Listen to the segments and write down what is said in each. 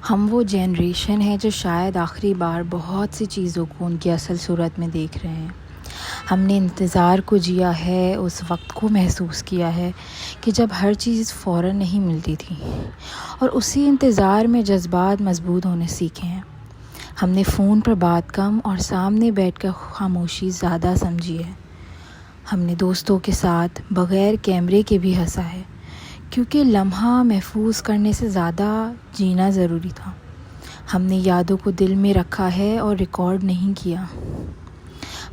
हम वो जनरेशन है जो शायद आखिरी बार बहुत सी चीज़ों को उनकी असल सूरत में देख रहे हैं। हमने इंतज़ार को जिया है, उस वक्त को महसूस किया है कि जब हर चीज़ फ़ौरन नहीं मिलती थी, और उसी इंतज़ार में जज्बात मजबूत होने सीखे हैं। हमने फ़ोन पर बात कम और सामने बैठकर खामोशी ज़्यादा समझी है। हमने दोस्तों के साथ बग़ैर कैमरे के भी हंसा है, क्योंकि लम्हा महफूज करने से ज़्यादा जीना ज़रूरी था। हमने यादों को दिल में रखा है और रिकॉर्ड नहीं किया।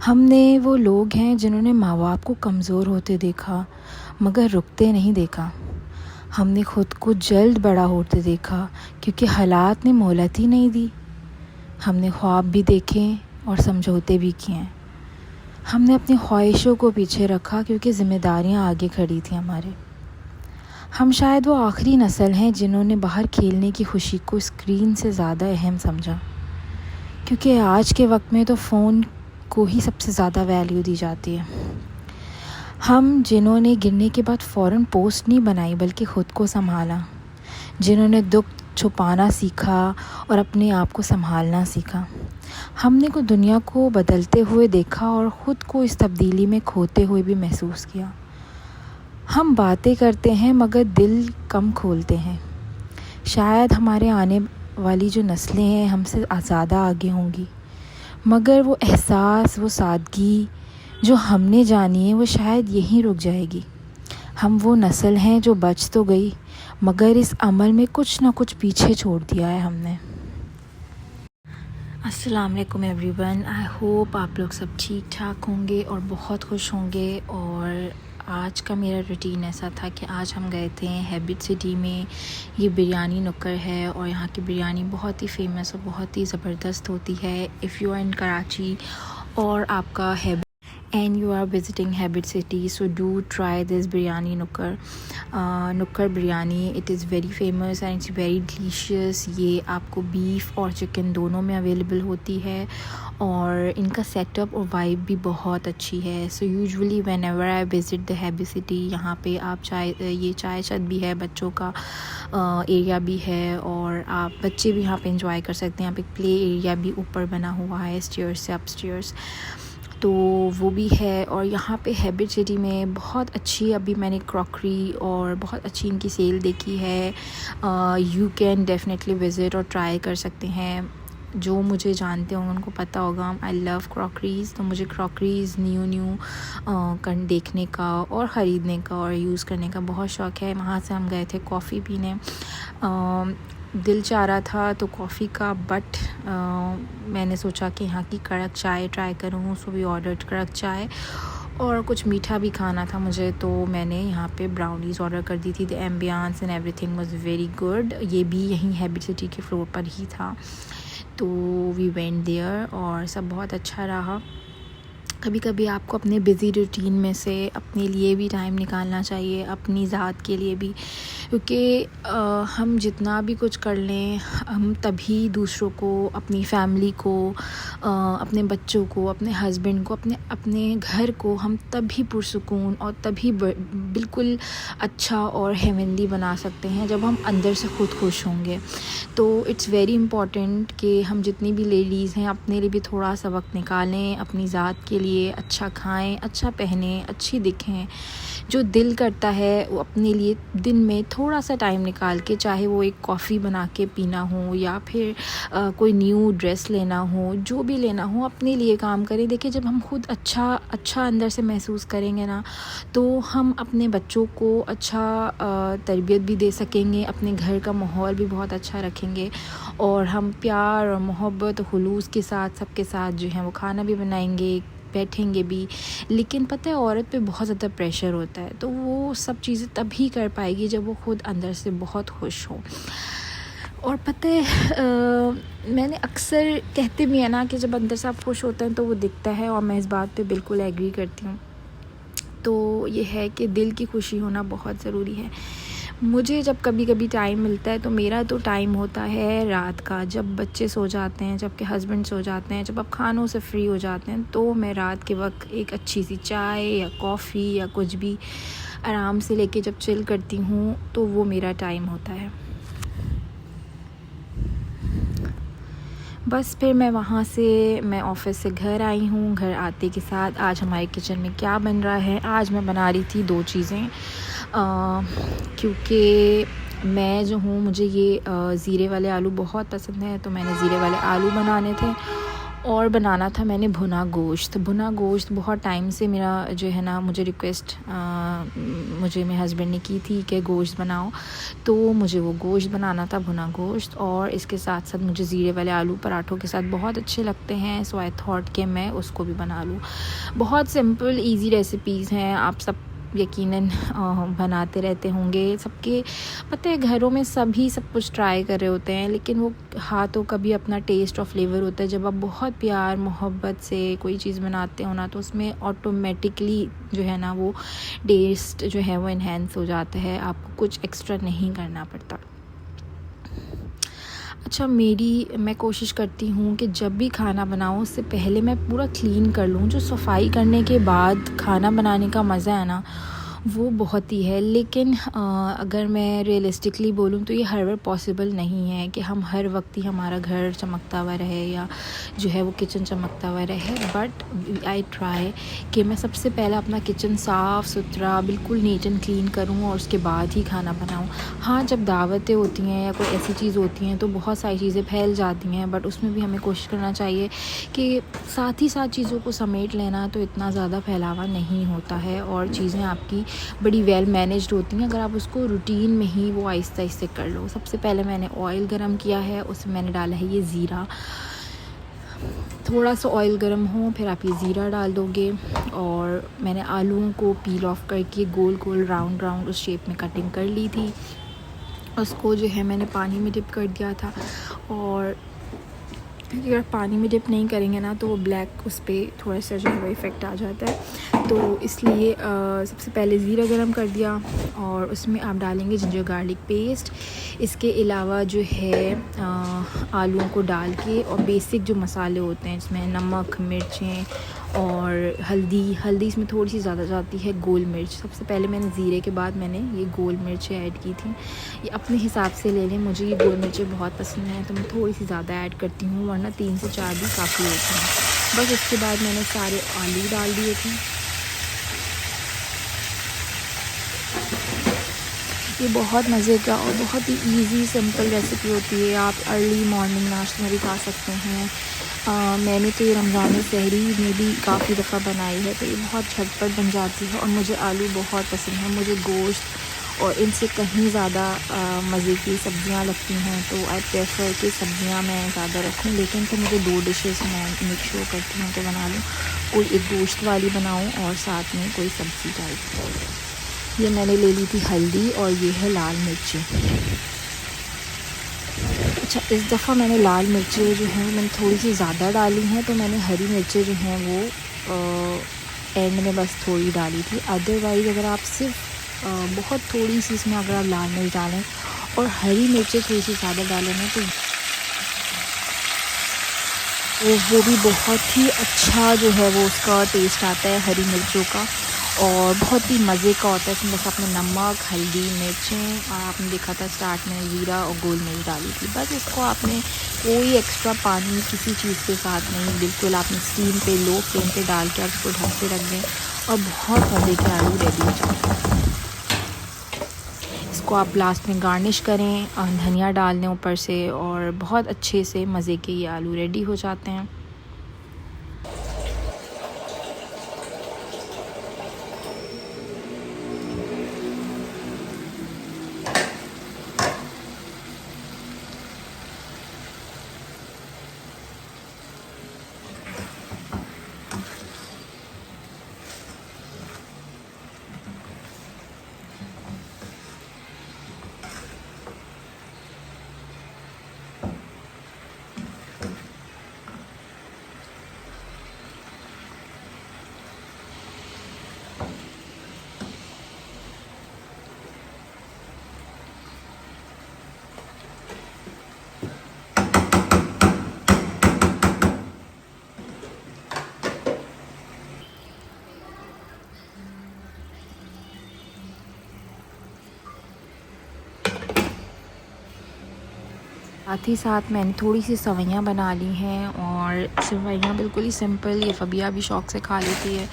हमने वो लोग हैं जिन्होंने माँ बाप को कमज़ोर होते देखा मगर रुकते नहीं देखा। हमने ख़ुद को जल्द बड़ा होते देखा क्योंकि हालात ने मोहलत ही नहीं दी। हमने ख्वाब भी देखे और समझौते भी किए। हमने अपनी ख्वाहिशों को पीछे रखा क्योंकि ज़िम्मेदारियाँ आगे खड़ी थी हमारे। हम शायद वो आखिरी नस्ल हैं जिन्होंने बाहर खेलने की खुशी को स्क्रीन से ज़्यादा अहम समझा, क्योंकि आज के वक्त में तो फ़ोन को ही सबसे ज़्यादा वैल्यू दी जाती है। हम जिन्होंने गिरने के बाद फ़ौरन पोस्ट नहीं बनाई बल्कि ख़ुद को संभाला, जिन्होंने दुख छुपाना सीखा और अपने आप को संभालना सीखा। हमने को दुनिया को बदलते हुए देखा और ख़ुद को इस तब्दीली में खोते हुए भी महसूस किया। हम बातें करते हैं मगर दिल कम खोलते हैं। शायद हमारे आने वाली जो नस्लें हैं हमसे ज़्यादा आगे होंगी, मगर वो एहसास, वो सादगी जो हमने जानी है वो शायद यहीं रुक जाएगी। हम वो नस्ल हैं जो बच तो गई मगर इस अमल में कुछ ना कुछ पीछे छोड़ दिया है हमने। अस्सलाम वालेकुम एवरीवन, आई होप आप लोग सब ठीक ठाक होंगे और बहुत खुश होंगे। और आज का मेरा रूटीन ऐसा था कि आज हम गए थे हैबिट सिटी में। ये बिरयानी नुक्कड़ है और यहाँ की बिरयानी बहुत ही फेमस और बहुत ही ज़बरदस्त होती है। If you are in Karachi और आपका habit and you are visiting Habit City, so do try this biryani nukkar biryani. It is very famous and it's very delicious. ये आपको बीफ और चिकन दोनों में अवेलेबल होती है और इनका सेटअप और वाइब भी बहुत अच्छी है। So usually whenever I visit the Habit City, यहाँ पे आप ये चाय छत भी है, बच्चों का एरिया भी है और आप बच्चे भी यहाँ पे इंजॉय कर सकते हैं। यहाँ पे प्ले एरिया भी ऊपर बना हुआ है स्टेयर्स से अपस्टेयर्स, तो वो भी है। और यहाँ पे हैबिट सिटी में बहुत अच्छी अभी मैंने क्रॉकरी और बहुत अच्छी इनकी सेल देखी है। यू कैन डेफिनेटली विज़िट और ट्राई कर सकते हैं। जो मुझे जानते होंगे उनको पता होगा आई लव क्रॉकरीज़, तो मुझे क्रॉकरीज़ न्यू देखने का और ख़रीदने का और यूज़ करने का बहुत शौक़ है। वहाँ से हम गए थे कॉफ़ी पीने। दिल चाह रहा था तो कॉफ़ी का, बट मैंने सोचा कि यहाँ की कड़क चाय ट्राई करूँ, सो वी ऑर्डर्ड कड़क चाय और कुछ मीठा भी खाना था मुझे, तो मैंने यहाँ पे ब्राउनीज़ ऑर्डर कर दी थी। The ambience and everything was very good. ये भी यहीं हैबिट सिटी के फ्लोर पर ही था, तो वी वेंट देयर और सब बहुत अच्छा रहा। कभी कभी आपको अपने बिज़ी रूटीन में से अपने लिए भी टाइम निकालना चाहिए, अपनी ज़ात के लिए भी, क्योंकि हम जितना भी कुछ कर लें हम तभी दूसरों को, अपनी फैमिली को, अपने बच्चों को, अपने हस्बैंड को, अपने घर को हम तभी पुरसुकून और तभी बिल्कुल अच्छा और हेवनली बना सकते हैं जब हम अंदर से खुद खुश होंगे। तो इट्स वेरी इम्पॉर्टेंट कि हम जितनी भी लेडीज़ हैं अपने लिए भी थोड़ा सा वक्त निकालें, अपनी ज़ात के लिए अच्छा खाएं, अच्छा पहने, अच्छी दिखें। जो दिल करता है वो अपने लिए दिन में थोड़ा सा टाइम निकाल के, चाहे वो एक कॉफ़ी बना के पीना हो या फिर कोई न्यू ड्रेस लेना हो, जो भी लेना हो अपने लिए काम करें। देखिए, जब हम खुद अच्छा अंदर से महसूस करेंगे ना, तो हम अपने बच्चों को अच्छा तरबियत भी दे सकेंगे, अपने घर का माहौल भी बहुत अच्छा रखेंगे और हम प्यार और मोहब्बत और खुलूस के साथ सबके साथ जो है वो खाना भी बनाएंगे, बैठेंगे भी। लेकिन पता है, औरत पे बहुत ज़्यादा प्रेशर होता है, तो वो सब चीज़ें तभी कर पाएगी जब वो खुद अंदर से बहुत खुश हो। और पता है मैंने अक्सर कहते भी है ना कि जब अंदर से आप खुश होते हैं तो वो दिखता है, और मैं इस बात पे बिल्कुल एग्री करती हूँ। तो ये है कि दिल की खुशी होना बहुत ज़रूरी है। मुझे जब कभी कभी टाइम मिलता है तो मेरा तो टाइम होता है रात का, जब बच्चे सो जाते हैं, जब के हस्बैंड सो जाते हैं, जब आप खानों से फ्री हो जाते हैं, तो मैं रात के वक्त एक अच्छी सी चाय या कॉफ़ी या कुछ भी आराम से लेके जब चिल करती हूँ, तो वो मेरा टाइम होता है। बस फिर मैं वहाँ से मैं ऑफ़िस से घर आई हूँ। घर आते के साथ आज हमारे किचन में क्या बन रहा है, आज मैं बना रही थी 2 चीज़ें। क्योंकि मैं जो हूँ मुझे ये ज़ीरे वाले आलू बहुत पसंद है, तो मैंने ज़ीरे वाले आलू बनाने थे और बनाना था मैंने भुना गोश्त। भुना गोश्त बहुत टाइम से मेरा जो है ना मुझे रिक्वेस्ट मुझे मेरे हस्बैंड ने की थी कि गोश्त बनाओ, तो मुझे वो गोश्त बनाना था, भुना गोश्त। और इसके साथ साथ मुझे ज़ीरे वाले आलू पराठों के साथ बहुत अच्छे लगते हैं, सो आई थॉट कि मैं उसको भी बना लूँ। बहुत सिंपल ईज़ी रेसिपीज़ हैं, आप सब यकीनन बनाते रहते होंगे। सबके पता है घरों में सभी सब कुछ ट्राई कर रहे होते हैं, लेकिन वो हाथों का भी अपना टेस्ट और फ्लेवर होता है। जब आप बहुत प्यार मोहब्बत से कोई चीज़ बनाते हो ना, तो उसमें ऑटोमेटिकली जो है ना वो टेस्ट जो है वो इन्हेंस हो जाता है, आपको कुछ एक्स्ट्रा नहीं करना पड़ता। अच्छा, मैं कोशिश करती हूँ कि जब भी खाना बनाऊँ उससे पहले मैं पूरा क्लीन कर लूँ। जो सफाई करने के बाद खाना बनाने का मज़ा है ना वो बहुत ही है, लेकिन अगर मैं रियलिस्टिकली बोलूँ तो ये हर बार पॉसिबल नहीं है कि हम हर वक्त ही हमारा घर चमकता हुआ रहे या जो है वो किचन चमकता हुआ रहे। बट आई ट्राई कि मैं सबसे पहले अपना किचन साफ़ सुथरा बिल्कुल नीट एंड क्लीन करूँ और उसके बाद ही खाना बनाऊँ। हाँ, जब दावतें होती हैं या कोई ऐसी चीज़ होती हैं तो बहुत सारी चीज़ें फैल जाती हैं, बट उसमें भी हमें कोशिश करना चाहिए कि साथ ही साथ चीज़ों को समेट लेना, तो इतना ज़्यादा फैलावा नहीं होता है और चीज़ें आपकी बड़ी वेल मैनेज्ड होती हैं अगर आप उसको रूटीन में ही वो आहिस्ता आहिस्ता कर लो। सबसे पहले मैंने ऑयल गरम किया है, उसमें मैंने डाला है ये ज़ीरा। थोड़ा सा ऑयल गरम हो फिर आप ये ज़ीरा डाल दोगे, और मैंने आलूओं को पील ऑफ करके गोल गोल राउंड राउंड उस शेप में कटिंग कर ली थी। उसको जो है मैंने पानी में डिप कर दिया था, और अगर पानी में डिप नहीं करेंगे ना तो वो ब्लैक उस पर थोड़ा सा जो है वो इफ़ेक्ट आ जाता है। तो इसलिए सबसे पहले ज़ीरा गरम कर दिया और उसमें आप डालेंगे जिंजर गार्लिक पेस्ट। इसके अलावा जो है आलूओं को डाल के और बेसिक जो मसाले होते हैं जिसमें नमक, मिर्चें और हल्दी इसमें थोड़ी सी ज़्यादा जाती है, गोल मिर्च। सबसे पहले मैंने ज़ीरे के बाद मैंने ये गोल मिर्चें ऐड की थी। ये अपने हिसाब से ले लें, मुझे ये गोल मिर्चें बहुत पसंद हैं तो मैं थोड़ी सी ज़्यादा ऐड करती हूँ, वरना 3 से 4 भी काफ़ी होती हैं। बस उसके बाद मैंने सारे आलू डाल दिए थे। ये बहुत मज़े का और बहुत ही इजी सिंपल रेसिपी होती है, आप अर्ली मॉर्निंग नाश्ते में भी खा सकते हैं। मैंने तो ये रमज़ान सहरी में भी काफ़ी दफ़ा बनाई है, तो ये बहुत झटपट बन जाती है और मुझे आलू बहुत पसंद है। मुझे गोश्त और इनसे कहीं ज़्यादा मज़े की सब्ज़ियाँ लगती हैं, तो आई प्रेफर कि सब्ज़ियाँ मैं ज़्यादा रखूँ, लेकिन फिर मुझे 2 डिशेस मैं मेक श्योर करती हूँ कि बना लूँ। कोई एक गोश्त वाली बनाऊँ और साथ में कोई सब्ज़ी टाइप। ये मैंने ले ली थी हल्दी और ये है लाल मिर्ची। अच्छा, इस दफ़ा मैंने लाल मिर्चें जो हैं मैंने थोड़ी सी ज़्यादा डाली हैं, तो मैंने हरी मिर्चें जो हैं वो एंड में बस थोड़ी डाली थी। अदरवाइज़ अगर आप सिर्फ बहुत थोड़ी सी इसमें अगर आप लाल मिर्च डालें और हरी मिर्चें थोड़ी सी ज़्यादा डालें ना, तो वो भी बहुत ही अच्छा जो है वो उसका टेस्ट आता है हरी मिर्चों का, और बहुत ही मज़े का होता है। इसमें बस आपने नमक, हल्दी, मिर्चें और आपने देखा था स्टार्ट में ज़ीरा और गोल मिर्च डाली थी। बस इसको आपने कोई एक्स्ट्रा पानी किसी चीज़ के साथ नहीं, बिल्कुल आपने स्टीम पे लो फ्लेम पे डाल के आप इसको ढक के रख दें और बहुत मज़े के आलू रेडी हो जाते हैं। इसको आप लास्ट में गार्निश करें और धनिया डाल दें ऊपर से, और बहुत अच्छे से मज़े के ये आलू रेडी हो जाते हैं। साथ ही साथ मैंने थोड़ी सी सेवइयाँ बना ली हैं और सेवइयाँ बिल्कुल ही सिंपल, ये फ़बिया भी शौक़ से खा लेती है।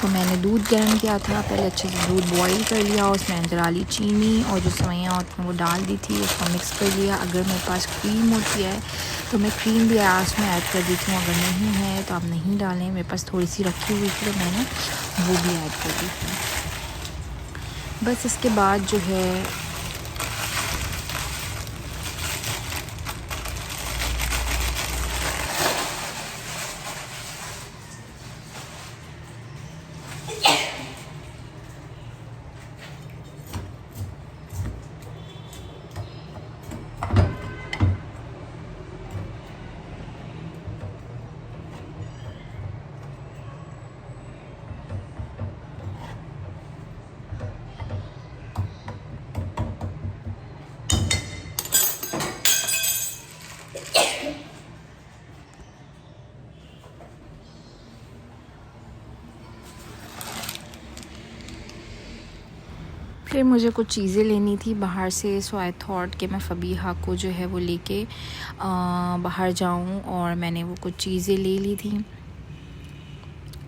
तो मैंने दूध गर्म किया था, पहले अच्छे से दूध बॉईल कर लिया, उसमें अंदर डाली चीनी और जो सेवइयाँ होती हैं वो डाल दी थी, उसको मिक्स कर लिया। अगर मेरे पास क्रीम होती है तो मैं क्रीम भी लास्ट में ऐड कर देती हूँ, अगर नहीं है तो आप नहीं डालें। मेरे पास थोड़ी सी रखी हुई थी तो मैंने वो भी ऐड कर दी थी। बस इसके बाद जो है फिर मुझे कुछ चीज़ें लेनी थी बाहर से, सो आई थॉट कि मैं फ़बीहा को जो है वो लेके बाहर जाऊं, और मैंने वो कुछ चीज़ें ले ली थी।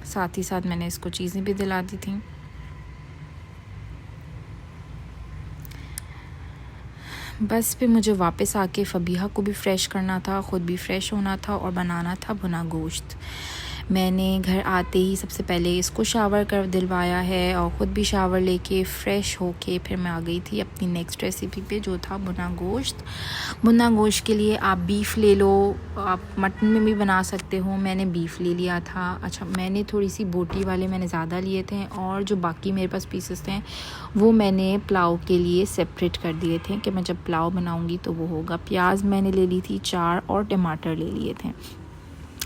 साथ ही साथ मैंने इसको चीज़ें भी दिला दी थी। बस फिर मुझे वापस आके फ़बीहा को भी फ़्रेश करना था, ख़ुद भी फ़्रेश होना था और बनाना था भुना गोश्त। मैंने घर आते ही सबसे पहले इसको शावर कर दिलवाया है और ख़ुद भी शावर लेके फ़्रेश होके फिर मैं आ गई थी अपनी नेक्स्ट रेसिपी पे, जो था भुना गोश्त। भुना गोश्त के लिए आप बीफ़ ले लो, आप मटन में भी बना सकते हो। मैंने बीफ़ ले लिया था। अच्छा, मैंने थोड़ी सी बोटी वाले मैंने ज़्यादा लिए थे और जो बाकी मेरे पास पीसेस थे वो मैंने पुलाव के लिए सेपरेट कर दिए थे कि मैं जब पुलाव बनाऊँगी तो वो होगा। प्याज मैंने ले ली थी 4 और टमाटर ले लिए थे।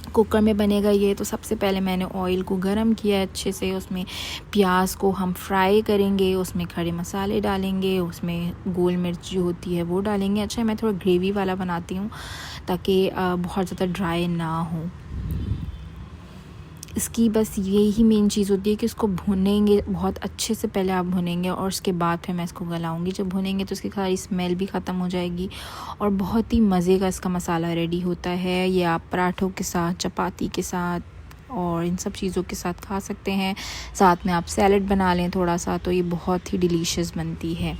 कुकर में बनेगा ये, तो सबसे पहले मैंने ऑयल को गरम किया अच्छे से, उसमें प्याज को हम फ्राई करेंगे, उसमें खड़े मसाले डालेंगे, उसमें गोल मिर्च जो होती है वो डालेंगे। अच्छा, मैं थोड़ा ग्रेवी वाला बनाती हूँ ताकि बहुत ज़्यादा ड्राई ना हो। इसकी बस यही मेन चीज़ होती है कि इसको भुनेंगे बहुत अच्छे से, पहले आप भुनेंगे और उसके बाद फिर मैं इसको गलाऊंगी। जब भुनेंगे तो इसकी सारी स्मेल भी ख़त्म हो जाएगी और बहुत ही मज़े का इसका मसाला रेडी होता है। ये आप पराठों के साथ, चपाती के साथ और इन सब चीज़ों के साथ खा सकते हैं। साथ में आप सैलड बना लें थोड़ा सा, तो ये बहुत ही डिलीशियस बनती है।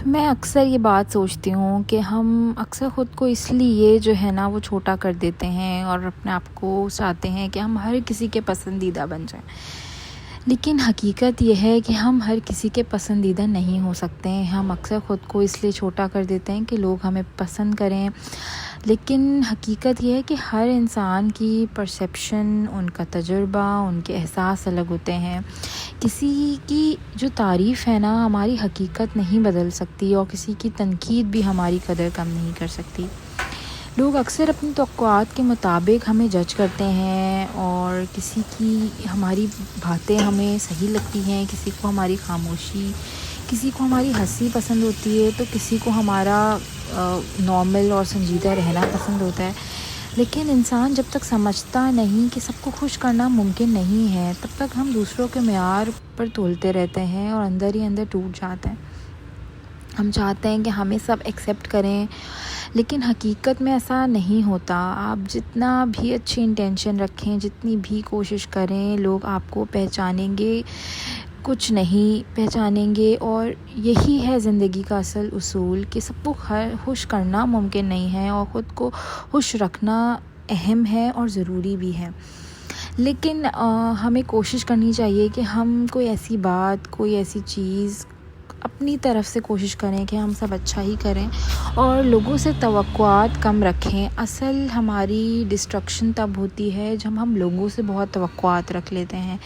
मैं अक्सर ये बात सोचती हूँ कि हम अक्सर ख़ुद को इसलिए जो है ना वो छोटा कर देते हैं और अपने आप को चाहते हैं कि हम हर किसी के पसंदीदा बन जाएं। लेकिन हकीकत यह है कि हम हर किसी के पसंदीदा नहीं हो सकते हैं। हम अक्सर ख़ुद को इसलिए छोटा कर देते हैं कि लोग हमें पसंद करें, लेकिन हकीकत यह है कि हर इंसान की परसेप्शन, उनका तजुर्बा, उनके एहसास अलग होते हैं। किसी की जो तारीफ़ है ना हमारी हकीकत नहीं बदल सकती और किसी की तनकीद भी हमारी कदर कम नहीं कर सकती। लोग अक्सर अपनी तवक्कुआत के मुताबिक हमें जज करते हैं और किसी की हमारी बातें हमें सही लगती हैं, किसी को हमारी खामोशी, किसी को हमारी हंसी पसंद होती है, तो किसी को हमारा नॉर्मल और संजीदा रहना पसंद होता है। लेकिन इंसान जब तक समझता नहीं कि सबको खुश करना मुमकिन नहीं है, तब तक हम दूसरों के मेयार पर तोलते रहते हैं और अंदर ही अंदर टूट जाते हैं। हम चाहते हैं कि हमें सब एक्सेप्ट करें, लेकिन हकीकत में ऐसा नहीं होता। आप जितना भी अच्छी इंटेंशन रखें, जितनी भी कोशिश करें, लोग आपको पहचानेंगे कुछ नहीं पहचानेंगे। और यही है ज़िंदगी का असल उसूल कि सबको खुश करना मुमकिन नहीं है और ख़ुद को खुश रखना अहम है और ज़रूरी भी है। लेकिन हमें कोशिश करनी चाहिए कि हम कोई ऐसी बात, कोई ऐसी चीज़ अपनी तरफ से कोशिश करें कि हम सब अच्छा ही करें और लोगों से तवक्कुआत कम रखें। असल हमारी डिस्ट्रक्शन तब होती है जब हम लोगों से बहुत तवक्कुआत रख लेते हैं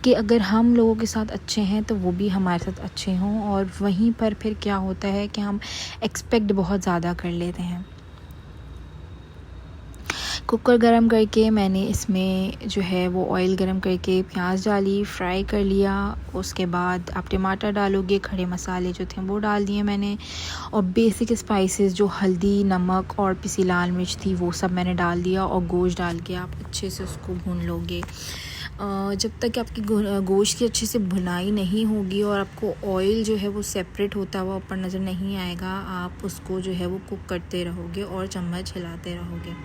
कि अगर हम लोगों के साथ अच्छे हैं तो वो भी हमारे साथ अच्छे हों, और वहीं पर फिर क्या होता है कि हम एक्सपेक्ट बहुत ज़्यादा कर लेते हैं। कुकर गरम करके मैंने इसमें जो है वो ऑयल गरम करके प्याज डाली, फ्राई कर लिया। उसके बाद आप टमाटर डालोगे, खड़े मसाले जो थे वो डाल दिए मैंने, और बेसिक स्पाइसेस जो हल्दी, नमक और पिसी लाल मिर्च थी वो सब मैंने डाल दिया, और गोश्त डाल के आप अच्छे से उसको भून लोगे। जब तक कि आपकी गोश्त की अच्छे से भुनाई नहीं होगी और आपको ऑयल जो है वो सेपरेट होता हुआ ऊपर नज़र नहीं आएगा, आप उसको जो है वो कुक करते रहोगे और चम्मच हिलाते रहोगे।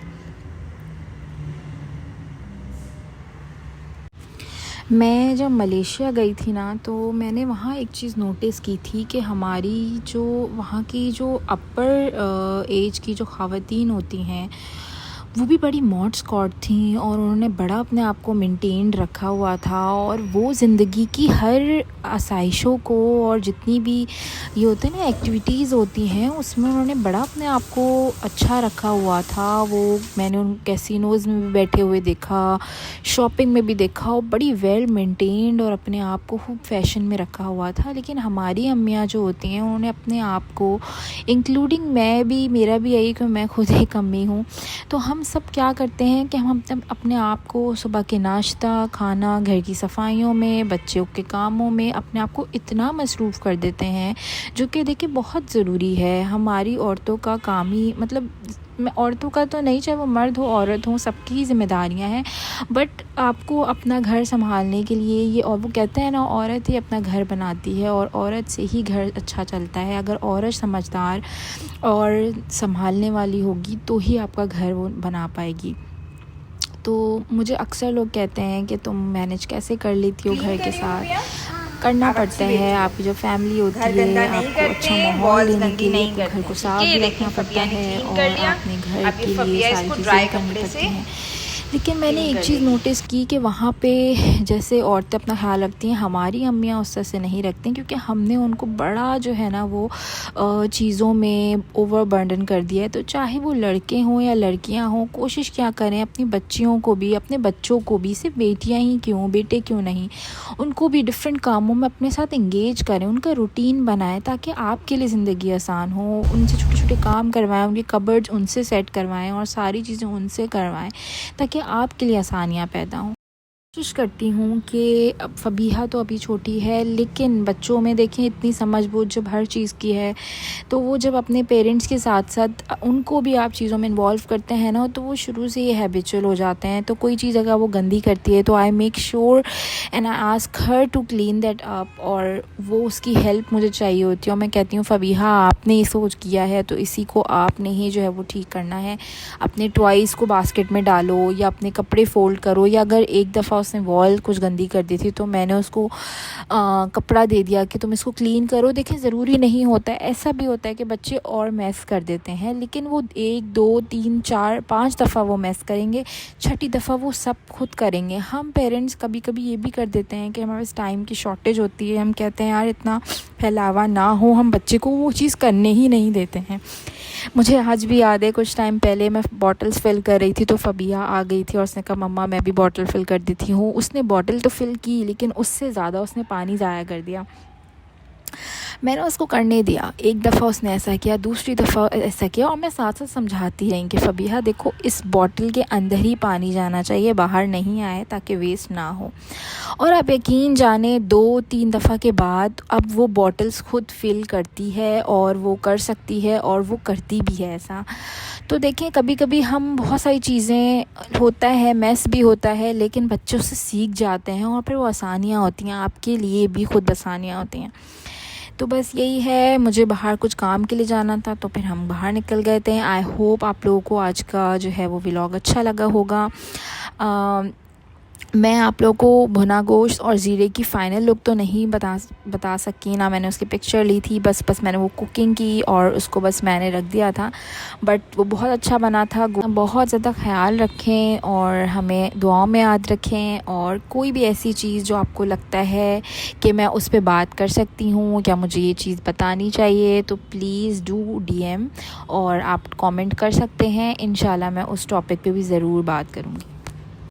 मैं जब मलेशिया गई थी ना, तो मैंने वहाँ एक चीज़ नोटिस की थी कि हमारी जो वहाँ की जो अपर एज की जो ख़वातीन होती हैं, वो भी बड़ी मॉड स्कॉट थी और उन्होंने बड़ा अपने आप को मेंटेन रखा हुआ था और वो ज़िंदगी की हर आसाइशों को और जितनी भी ये होते हैं ना एक्टिविटीज़ होती हैं, उसमें उन्होंने बड़ा अपने आप को अच्छा रखा हुआ था। वो मैंने उन कैसीनोज़ में भी बैठे हुए देखा, शॉपिंग में भी देखा, और बड़ी वेल मेंटेन्ड और अपने आप को खूब फैशन में रखा हुआ था। लेकिन हमारी अम्मियाँ जो होती हैं, उन्होंने अपने आप को, इंक्लूडिंग मैं भी, मेरा भी यही कि मैं खुद एक अम्मी हूँ, तो हम सब क्या करते हैं कि हम अपने आप को सुबह के नाश्ता, खाना, घर की सफाइयों में, बच्चों के कामों में अपने आप को इतना मसरूफ़ कर देते हैं, जो कि देखिए बहुत ज़रूरी है। हमारी औरतों का काम ही, मतलब औरतों का तो नहीं, चाहे वो मर्द हो औरत हो, सबकी ज़िम्मेदारियां हैं, बट आपको अपना घर संभालने के लिए ये, और वो कहते हैं ना, औरत ही अपना घर बनाती है और औरत से ही घर अच्छा चलता है। अगर औरत समझदार और संभालने वाली होगी तो ही आपका घर वो बना पाएगी। तो मुझे अक्सर लोग कहते हैं कि तुम मैनेज कैसे कर लेती हो घर के साथ। करना पड़ता है, आपकी जो फैमिली होती है, आपको अच्छा माहौल देने के लिए घर को साफ भी रखना पड़ता है और अपने घर के लिए सारी चीज़ें करनी पड़ती हैं। लेकिन मैंने एक चीज़ नोटिस की कि वहाँ पे जैसे औरतें अपना ख्याल रखती हैं, हमारी अम्मियाँ उस तरह से नहीं रखती, क्योंकि हमने उनको बड़ा जो है ना वो चीज़ों में ओवरबर्डन कर दिया है। तो चाहे वो लड़के हों या लड़कियाँ हों, कोशिश क्या करें अपनी बच्चियों को भी, अपने बच्चों को भी, सिर्फ बेटियाँ ही क्यों, बेटे क्यों नहीं, उनको भी डिफरेंट कामों में अपने साथ इंगेज करें, उनका रूटीन बनाएं, ताकि आपके लिए ज़िंदगी आसान हो। उनसे छोटे छोटे काम करवाएं, उनके कबर्ड्स उनसे सेट करवाएं और सारी चीज़ें उनसे करवाएं, ताकि आपके लिए आसानियाँ पैदा हों। कोशिश करती हूँ कि अब फ़बीहा तो अभी छोटी है, लेकिन बच्चों में देखें इतनी समझ बूझ जब हर चीज़ की है, तो वो जब अपने पेरेंट्स के साथ साथ उनको भी आप चीज़ों में इन्वॉल्व करते हैं ना, तो वो शुरू से ये हैबिचुअल हो जाते हैं। तो कोई चीज़ अगर वो गंदी करती है तो I make sure and I ask her to clean that up, और वो उसकी हेल्प मुझे चाहिए होती है और मैं कहती हूँ फ़बीहा आपने ये सोच किया है तो इसी को आपने ही जो है वो ठीक करना है। अपने टॉयज़ को बास्केट में डालो या अपने कपड़े फ़ोल्ड करो, या अगर एक दफ़ा उसने वॉल कुछ गंदी कर दी थी तो मैंने उसको कपड़ा दे दिया कि तुम इसको क्लीन करो। देखें ज़रूरी नहीं होता है, ऐसा भी होता है कि बच्चे और मैस कर देते हैं, लेकिन वो 1 2 3 4 5 दफ़ा वो मैस करेंगे, छठी दफ़ा वो सब खुद करेंगे। हम पेरेंट्स कभी कभी ये भी कर देते हैं कि हमारे पास टाइम की शॉर्टेज होती है, हम कहते हैं यार इतना फैलावा ना हो, हम बच्चे को वो चीज़ करने ही नहीं देते हैं। मुझे आज भी याद है, कुछ टाइम पहले मैं बॉटल्स फ़िल कर रही थी तो फ़बीहा आ गई थी और उसने कहा मम्मा मैं भी बॉटल फ़िल कर देती हूँ। उसने बॉटल तो फ़िल की, लेकिन उससे ज़्यादा उसने पानी ज़ाया कर दिया। मैंने उसको करने दिया, एक दफ़ा उसने ऐसा किया, दूसरी दफ़ा ऐसा किया, और मैं साथ साथ समझाती रही कि फ़बीहा देखो इस बॉटल के अंदर ही पानी जाना चाहिए, बाहर नहीं आए, ताकि वेस्ट ना हो। और आप यकीन जाने 2-3 दफ़ा के बाद अब वो बॉटल्स खुद फिल करती है और वो कर सकती है और वो करती भी है ऐसा। तो देखें कभी कभी हम बहुत सारी चीज़ें, होता है मैस भी होता है, लेकिन बच्चों से सीख जाते हैं और फिर वो आसानियाँ होती हैं, आपके लिए भी खुद आसानियाँ होती हैं। तो बस यही है, मुझे बाहर कुछ काम के लिए जाना था तो फिर हम बाहर निकल गए थे। आई होप आप लोगों को आज का जो है वो व्लॉग अच्छा लगा होगा। मैं आप लोगों को भुना गोश्त और ज़ीरे की फ़ाइनल लुक तो नहीं बता सकी ना, मैंने उसकी पिक्चर ली थी, बस मैंने वो कुकिंग की और उसको बस मैंने रख दिया था, बट वो बहुत अच्छा बना था। बहुत ज़्यादा ख्याल रखें और हमें दुआओं में याद रखें, और कोई भी ऐसी चीज़ जो आपको लगता है कि मैं उस पर बात कर सकती हूँ या मुझे ये चीज़ बतानी चाहिए, तो प्लीज़ डू DM और आप कमेंट कर सकते हैं। इंशाल्लाह मैं उस टॉपिक पे भी ज़रूर बात करूँगी।